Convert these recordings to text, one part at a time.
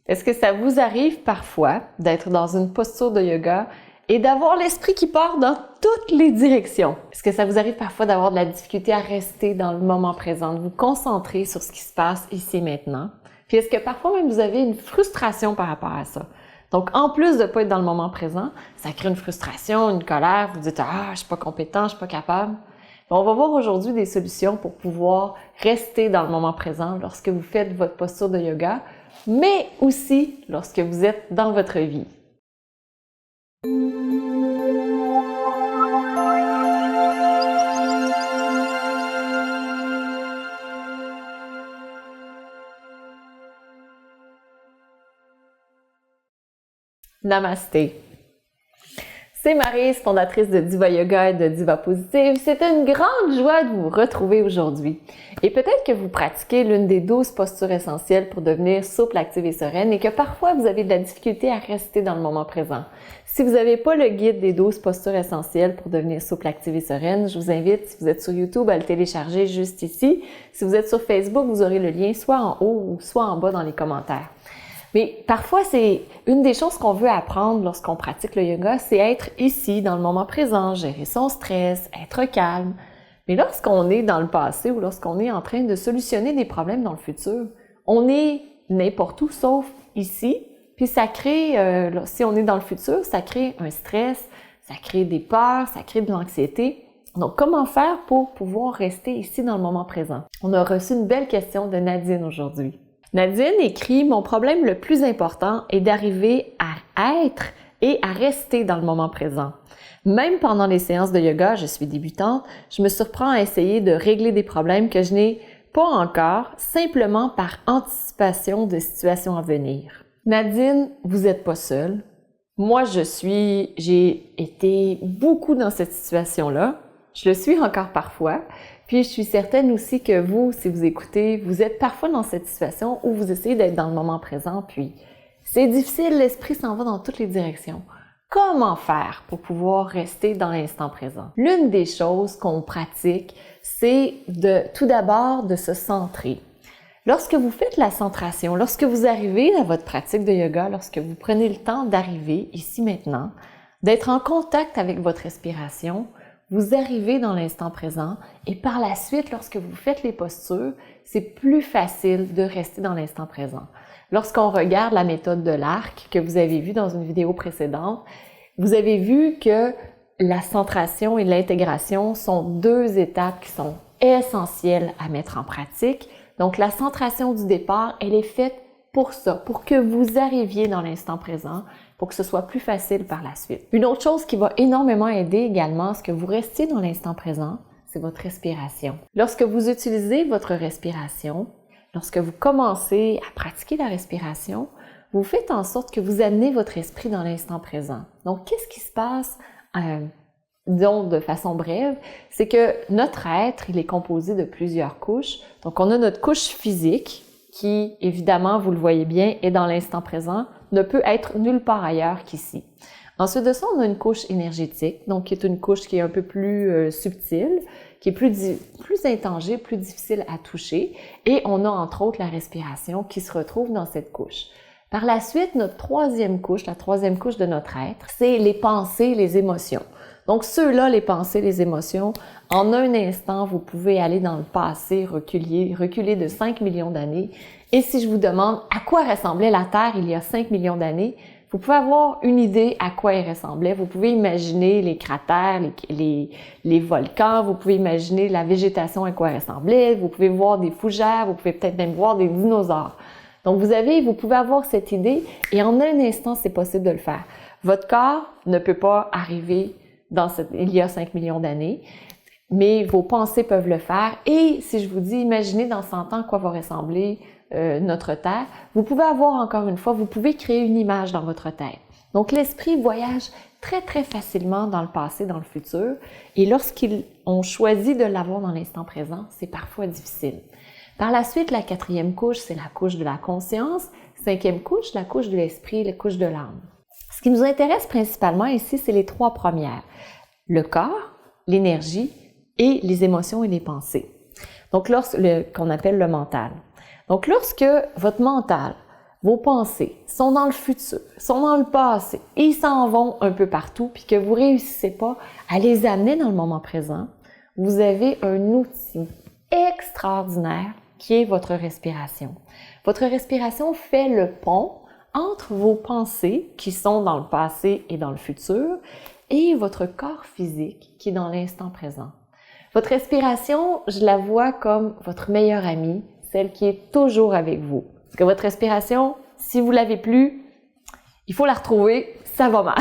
Est-ce que ça vous arrive parfois d'être dans une posture de yoga et d'avoir l'esprit qui part dans toutes les directions? Est-ce que ça vous arrive parfois d'avoir de la difficulté à rester dans le moment présent, de vous concentrer sur ce qui se passe ici et maintenant? Puis est-ce que parfois même vous avez une frustration par rapport à ça? Donc, en plus de ne pas être dans le moment présent, ça crée une frustration, une colère, vous dites « Ah, je suis pas compétent, je suis pas capable ». On va voir aujourd'hui des solutions pour pouvoir rester dans le moment présent lorsque vous faites votre posture de yoga, mais aussi lorsque vous êtes dans votre vie. Namasté. C'est Maryse, fondatrice de Diva Yoga et de Diva Positive. C'est une grande joie de vous retrouver aujourd'hui. Et peut-être que vous pratiquez l'une des 12 postures essentielles pour devenir souple, active et sereine et que parfois vous avez de la difficulté à rester dans le moment présent. Si vous n'avez pas le guide des 12 postures essentielles pour devenir souple, active et sereine, je vous invite, si vous êtes sur YouTube, à le télécharger juste ici. Si vous êtes sur Facebook, vous aurez le lien soit en haut ou soit en bas dans les commentaires. Mais parfois, c'est une des choses qu'on veut apprendre lorsqu'on pratique le yoga, c'est être ici, dans le moment présent, gérer son stress, être calme. Mais lorsqu'on est dans le passé ou lorsqu'on est en train de solutionner des problèmes dans le futur, on est n'importe où sauf ici. Puis ça crée, si on est dans le futur, ça crée un stress, ça crée des peurs, ça crée de l'anxiété. Donc, comment faire pour pouvoir rester ici dans le moment présent? On a reçu une belle question de Nadine aujourd'hui. Nadine écrit « Mon problème le plus important est d'arriver à être et à rester dans le moment présent. Même pendant les séances de yoga, je suis débutante, je me surprends à essayer de régler des problèmes que je n'ai pas encore, simplement par anticipation de situations à venir. » Nadine, vous n'êtes pas seule. Moi, j'ai été beaucoup dans cette situation-là. Je le suis encore parfois. Puis, je suis certaine aussi que vous, si vous écoutez, vous êtes parfois dans cette situation où vous essayez d'être dans le moment présent, puis c'est difficile, l'esprit s'en va dans toutes les directions. Comment faire pour pouvoir rester dans l'instant présent? L'une des choses qu'on pratique, c'est tout d'abord de se centrer. Lorsque vous faites la centration, lorsque vous arrivez à votre pratique de yoga, lorsque vous prenez le temps d'arriver ici maintenant, d'être en contact avec votre respiration, vous arrivez dans l'instant présent et par la suite, lorsque vous faites les postures, c'est plus facile de rester dans l'instant présent. Lorsqu'on regarde la méthode de l'arc que vous avez vue dans une vidéo précédente, vous avez vu que la centration et l'intégration sont deux étapes qui sont essentielles à mettre en pratique. Donc, la centration du départ, elle est faite pour ça, pour que vous arriviez dans l'instant présent, pour que ce soit plus facile par la suite. Une autre chose qui va énormément aider également à ce que vous restiez dans l'instant présent, c'est votre respiration. Lorsque vous utilisez votre respiration, lorsque vous commencez à pratiquer la respiration, vous faites en sorte que vous amenez votre esprit dans l'instant présent. Donc, qu'est-ce qui se passe, disons de façon brève, c'est que notre être, il est composé de plusieurs couches. Donc, on a notre couche physique, qui, évidemment, vous le voyez bien, est dans l'instant présent, ne peut être nulle part ailleurs qu'ici. Ensuite de ça, on a une couche énergétique, donc qui est une couche qui est un peu plus subtile, qui est plus intangible, plus difficile à toucher, et on a entre autres la respiration qui se retrouve dans cette couche. Par la suite, notre troisième couche, la troisième couche de notre être, c'est les pensées, les émotions. Donc ceux-là, les pensées, les émotions, en un instant, vous pouvez aller dans le passé, reculer de 5 millions d'années. Et si je vous demande à quoi ressemblait la Terre il y a 5 millions d'années, vous pouvez avoir une idée à quoi elle ressemblait. Vous pouvez imaginer les cratères, les volcans, vous pouvez imaginer la végétation à quoi elle ressemblait, vous pouvez voir des fougères, vous pouvez peut-être même voir des dinosaures. Donc vous pouvez avoir cette idée et en un instant, c'est possible de le faire. Votre corps ne peut pas arriver il y a 5 millions d'années, mais vos pensées peuvent le faire. Et si je vous dis, imaginez dans 100 ans à quoi va ressembler notre Terre, vous pouvez avoir encore une fois, vous pouvez créer une image dans votre tête. Donc l'esprit voyage très très facilement dans le passé, dans le futur, et lorsqu'on choisit de l'avoir dans l'instant présent, c'est parfois difficile. Par la suite, la quatrième couche, c'est la couche de la conscience. Cinquième couche, la couche de l'esprit, la couche de l'âme. Ce qui nous intéresse principalement ici, c'est les trois premières. Le corps, l'énergie et les émotions et les pensées. Donc, qu'on appelle le mental. Donc, lorsque votre mental vos pensées sont dans le futur, sont dans le passé, et ils s'en vont un peu partout, puis que vous ne réussissez pas à les amener dans le moment présent, vous avez un outil extraordinaire qui est votre respiration. Votre respiration fait le pont entre vos pensées qui sont dans le passé et dans le futur et votre corps physique qui est dans l'instant présent. Votre respiration, je la vois comme votre meilleure amie, celle qui est toujours avec vous. Parce que votre respiration, si vous ne l'avez plus, il faut la retrouver, ça va mal.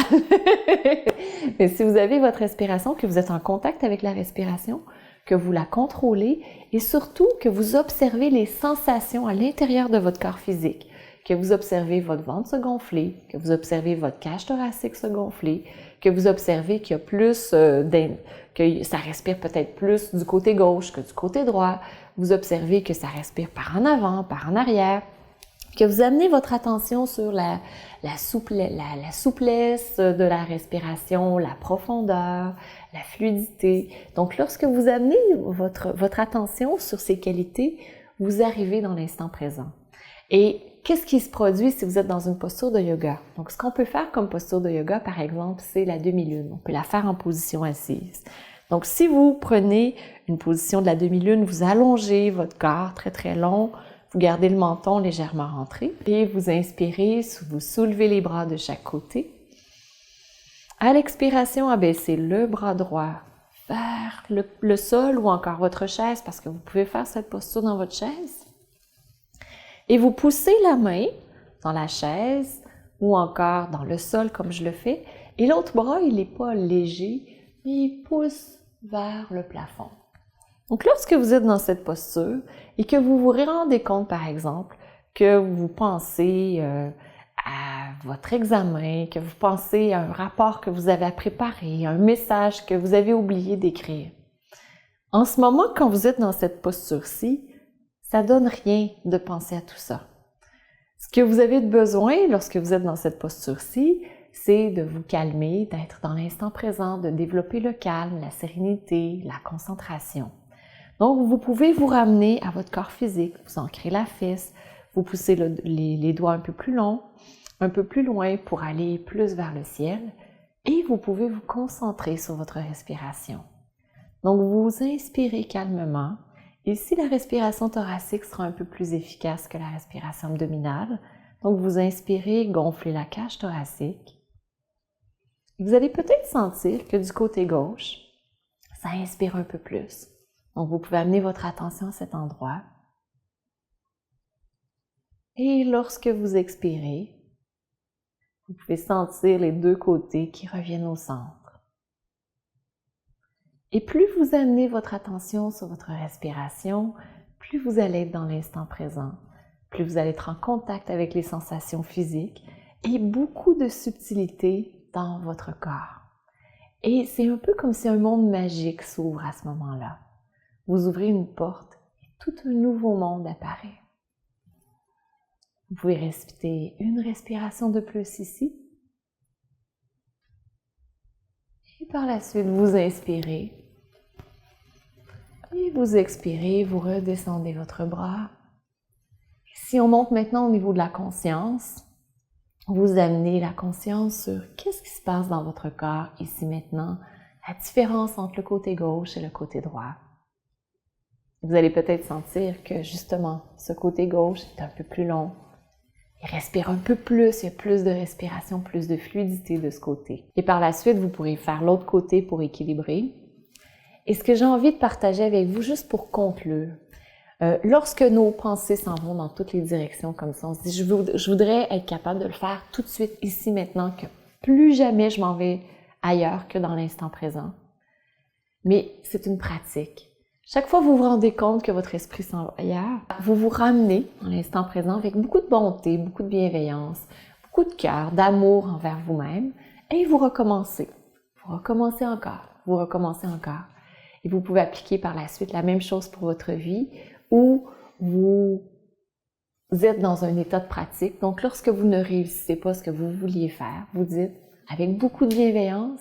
Mais si vous avez votre respiration, que vous êtes en contact avec la respiration, que vous la contrôlez et surtout que vous observez les sensations à l'intérieur de votre corps physique, que vous observez votre ventre se gonfler, que vous observez votre cage thoracique se gonfler, que vous observez qu'il y a plus, que ça respire peut-être plus du côté gauche que du côté droit, vous observez que ça respire par en avant, par en arrière, que vous amenez votre attention sur la souplesse de la respiration, la profondeur, la fluidité. Donc, lorsque vous amenez votre attention sur ces qualités, vous arrivez dans l'instant présent. Et qu'est-ce qui se produit si vous êtes dans une posture de yoga? Donc, ce qu'on peut faire comme posture de yoga, par exemple, c'est la demi-lune. On peut la faire en position assise. Donc, si vous prenez une position de la demi-lune, vous allongez votre corps très, très long, vous gardez le menton légèrement rentré et vous inspirez, vous soulevez les bras de chaque côté. À l'expiration, abaissez le bras droit vers le sol ou encore votre chaise parce que vous pouvez faire cette posture dans votre chaise. Et vous poussez la main dans la chaise ou encore dans le sol comme je le fais. Et l'autre bras, il n'est pas léger, mais il pousse vers le plafond. Donc, lorsque vous êtes dans cette posture et que vous vous rendez compte, par exemple, que vous pensez à votre examen, que vous pensez à un rapport que vous avez à préparer, un message que vous avez oublié d'écrire. En ce moment, quand vous êtes dans cette posture-ci, ça ne donne rien de penser à tout ça. Ce que vous avez besoin lorsque vous êtes dans cette posture-ci, c'est de vous calmer, d'être dans l'instant présent, de développer le calme, la sérénité, la concentration. Donc, vous pouvez vous ramener à votre corps physique, vous ancrez la fesse, vous poussez les doigts un peu plus longs, un peu plus loin pour aller plus vers le ciel et vous pouvez vous concentrer sur votre respiration. Donc, vous inspirez calmement. Ici, la respiration thoracique sera un peu plus efficace que la respiration abdominale. Donc, vous inspirez, gonflez la cage thoracique. Vous allez peut-être sentir que du côté gauche, ça inspire un peu plus. Donc, vous pouvez amener votre attention à cet endroit. Et lorsque vous expirez, vous pouvez sentir les deux côtés qui reviennent au centre. Et plus vous amenez votre attention sur votre respiration, plus vous allez être dans l'instant présent, plus vous allez être en contact avec les sensations physiques et beaucoup de subtilité dans votre corps. Et c'est un peu comme si un monde magique s'ouvre à ce moment-là. Vous ouvrez une porte et tout un nouveau monde apparaît. Vous pouvez respirer une respiration de plus ici. Et par la suite, vous inspirez. Et vous expirez, vous redescendez votre bras. Si on monte maintenant au niveau de la conscience, vous amenez la conscience sur qu'est-ce qui se passe dans votre corps ici maintenant, la différence entre le côté gauche et le côté droit. Vous allez peut-être sentir que justement, ce côté gauche est un peu plus long. Il respire un peu plus, il y a plus de respiration, plus de fluidité de ce côté. Et par la suite, vous pourrez faire l'autre côté pour équilibrer. Et ce que j'ai envie de partager avec vous, juste pour conclure, lorsque nos pensées s'en vont dans toutes les directions comme ça, on se dit, je voudrais être capable de le faire tout de suite, ici, maintenant, que plus jamais je m'en vais ailleurs que dans l'instant présent. Mais c'est une pratique. Chaque fois que vous vous rendez compte que votre esprit s'en va ailleurs, vous vous ramenez dans l'instant présent avec beaucoup de bonté, beaucoup de bienveillance, beaucoup de cœur, d'amour envers vous-même et vous recommencez. Vous recommencez encore, vous recommencez encore. Et vous pouvez appliquer par la suite la même chose pour votre vie où vous êtes dans un état de pratique. Donc, lorsque vous ne réussissez pas ce que vous vouliez faire, vous dites avec beaucoup de bienveillance,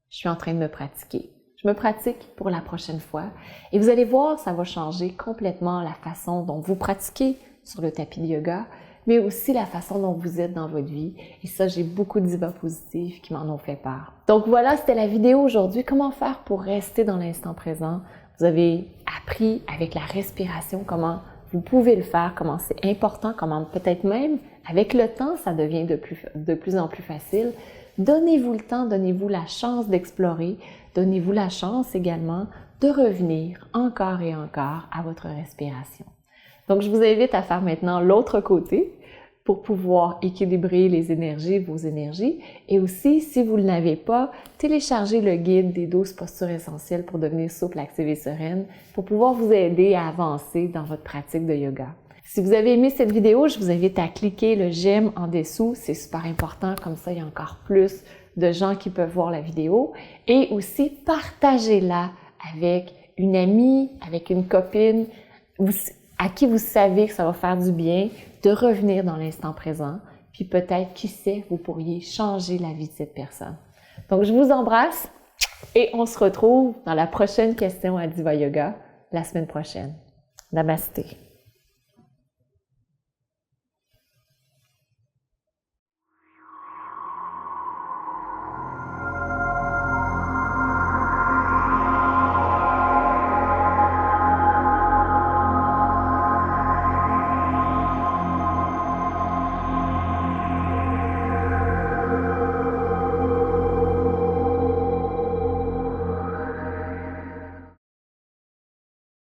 je suis en train de me pratiquer. Je me pratique pour la prochaine fois et vous allez voir, ça va changer complètement la façon dont vous pratiquez sur le tapis de yoga, mais aussi la façon dont vous êtes dans votre vie. Et ça, j'ai beaucoup de divas positives qui m'en ont fait part. Donc voilà, c'était la vidéo aujourd'hui. Comment faire pour rester dans l'instant présent? Vous avez appris avec la respiration comment vous pouvez le faire, comment c'est important, comment peut-être même avec le temps, ça devient de plus en plus facile. Donnez-vous le temps, donnez-vous la chance d'explorer, donnez-vous la chance également de revenir encore et encore à votre respiration. Donc, je vous invite à faire maintenant l'autre côté pour pouvoir équilibrer les énergies, vos énergies. Et aussi, si vous ne l'avez pas, téléchargez le guide des 12 postures essentielles pour devenir souple, active et sereine pour pouvoir vous aider à avancer dans votre pratique de yoga. Si vous avez aimé cette vidéo, je vous invite à cliquer le j'aime en dessous. C'est super important, comme ça, il y a encore plus de gens qui peuvent voir la vidéo. Et aussi, partagez-la avec une amie, avec une copine, à qui vous savez que ça va faire du bien de revenir dans l'instant présent. Puis peut-être, qui sait, vous pourriez changer la vie de cette personne. Donc, je vous embrasse et on se retrouve dans la prochaine question à Diva Yoga la semaine prochaine. Namasté.